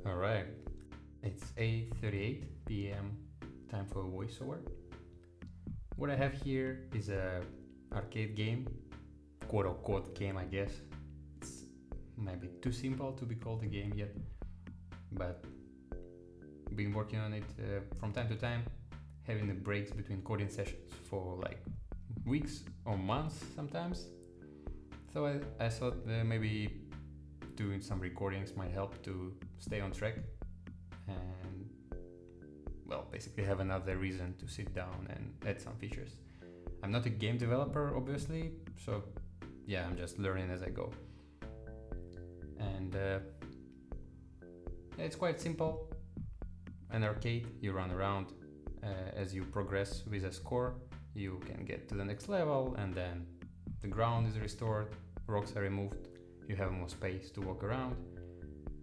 Alright, it's 8:38 p.m. time for a voiceover. What I have here is a arcade game, quote-unquote game, I guess. It's maybe too simple to be called a game yet, but been working on it from time to time, having the breaks between coding sessions for like weeks or months sometimes. So I thought maybe doing some recordings might help to stay on track and, well, basically have another reason to sit down and add some features. I'm not a game developer, obviously, so yeah, I'm just learning as I go. And it's quite simple. An arcade, you run around. As you progress with a score, you can get to the next level, and then the ground is restored, rocks are removed, you have more space to walk around,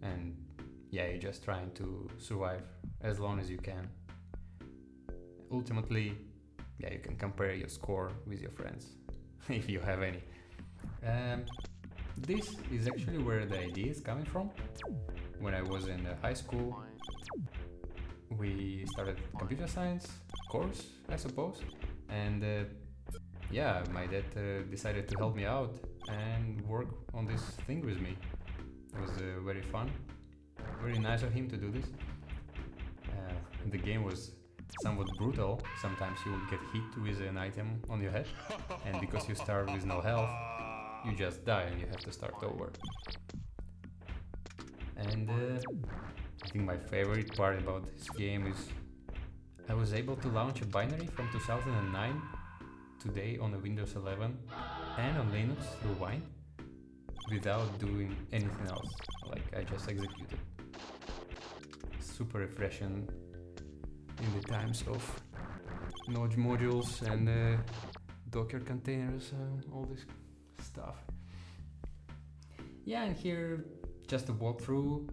and yeah, you're just trying to survive as long as you can. Ultimately, yeah, you can compare your score with your friends, if you have any. This is actually where the idea is coming from. When I was in high school, we started computer science course, I suppose, and yeah, my dad decided to help me out and work on this thing with me. It was very fun, very nice of him to do this. The game was somewhat brutal. Sometimes you would get hit with an item on your head, and because you start with no health, you just die and you have to start over. And I think my favorite part about this game is I was able to launch a binary from 2009 today on a Windows 11 and on Linux through Wine without doing anything else. Like, I just executed. Super refreshing in the times of Node modules and Docker containers and all this stuff. Yeah, and here just a walkthrough.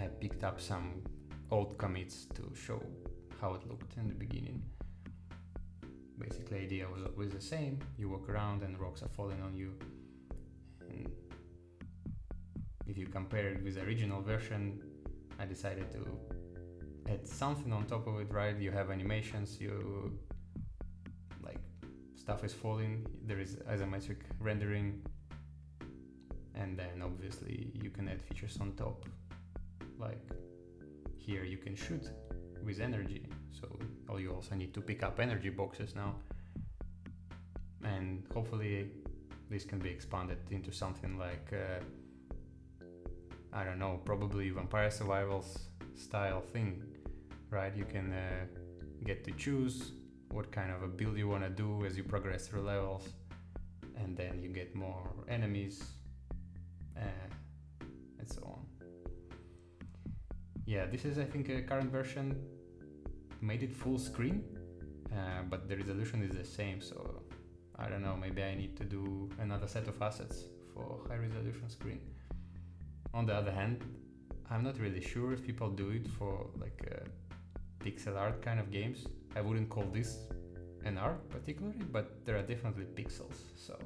I picked up some old commits to show how it looked in the beginning. Basically, the idea was always the same. You walk around and rocks are falling on you. And if you compare it with the original version, I decided to add something on top of it, right? You have animations, you like stuff is falling, there is isometric rendering, and then obviously you can add features on top. Like here you can shoot with energy, so you also need to pick up energy boxes now, and hopefully this can be expanded into something like I don't know, probably vampire survivals style thing, right? You can get to choose what kind of a build you want to do as you progress through levels, and then you get more enemies and so on. Yeah, this is, I think, a current version made it full screen, but the resolution is the same, so I don't know, maybe I need to do another set of assets for high resolution screen. On the other hand, I'm not really sure if people do it for like pixel art kind of games. I wouldn't call this an art particularly, but there are definitely pixels, so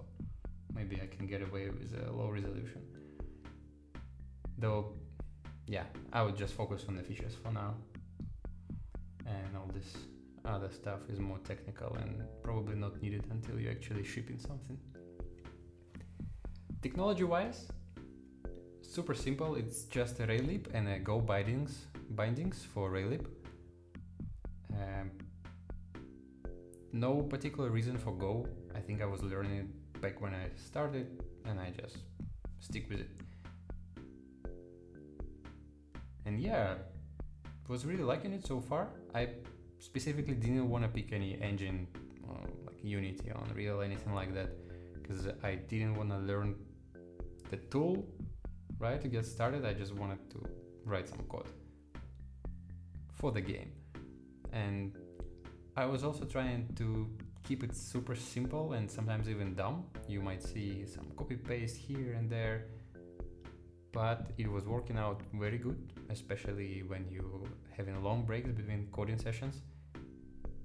maybe I can get away with a low resolution. Though, yeah, I would just focus on the features for now. And all this other stuff is more technical and probably not needed until you're actually shipping something. Technology-wise, super simple. It's just a Raylib and a Go bindings for Raylib. No particular reason for Go. I think I was learning it back when I started and I just stick with it. And yeah, was really liking it so far. I specifically didn't want to pick any engine like Unity, Unreal, anything like that, because I didn't want to learn the tool, right, to get started. I just wanted to write some code for the game. And I was also trying to keep it super simple and sometimes even dumb. You might see some copy paste here and there, but it was working out very good, especially when you having long breaks between coding sessions.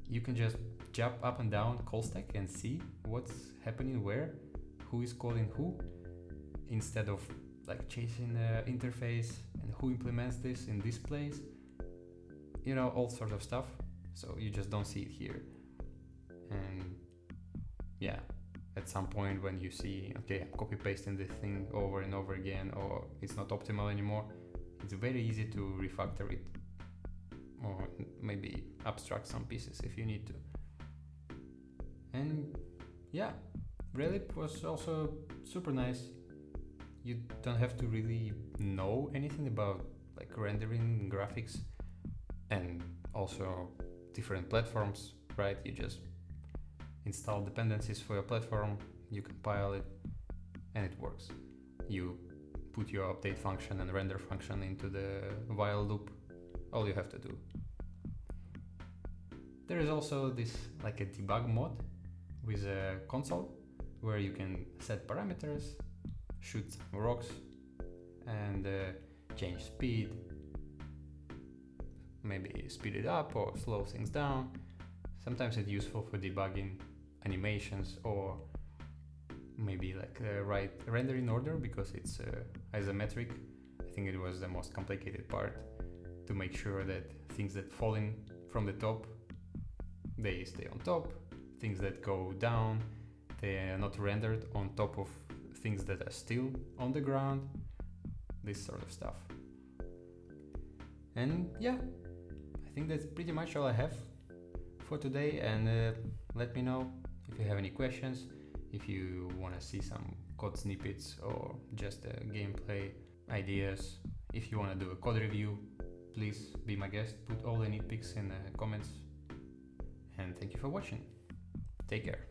You can just jump up and down call stack and see what's happening where, who is calling who, instead of like chasing the interface and who implements this in this place, you know, all sorts of stuff. So you just don't see it here. And yeah, at some point when you see, okay, I'm copy pasting this thing over and over again, or it's not optimal anymore, it's very easy to refactor it, or maybe abstract some pieces if you need to. And yeah, Raylib was also super nice. You don't have to really know anything about like rendering, graphics, and also different platforms, right? You just install dependencies for your platform, you compile it, and it works. You put your update function and render function into the while loop, all you have to do. There is also this like a debug mode with a console where you can set parameters, shoot some rocks, and change speed, maybe speed it up or slow things down. Sometimes it's useful for debugging animations, or maybe like right rendering order because it's isometric. I think it was the most complicated part, to make sure that things that fall in from the top, they stay on top. Things that go down, they are not rendered on top of things that are still on the ground. This sort of stuff. And yeah, I think that's pretty much all I have for today. And let me know if you have any questions, if you want to see some code snippets or just gameplay ideas. If you want to do a code review, please be my guest. Put all the nitpicks in the comments. And thank you for watching. Take care.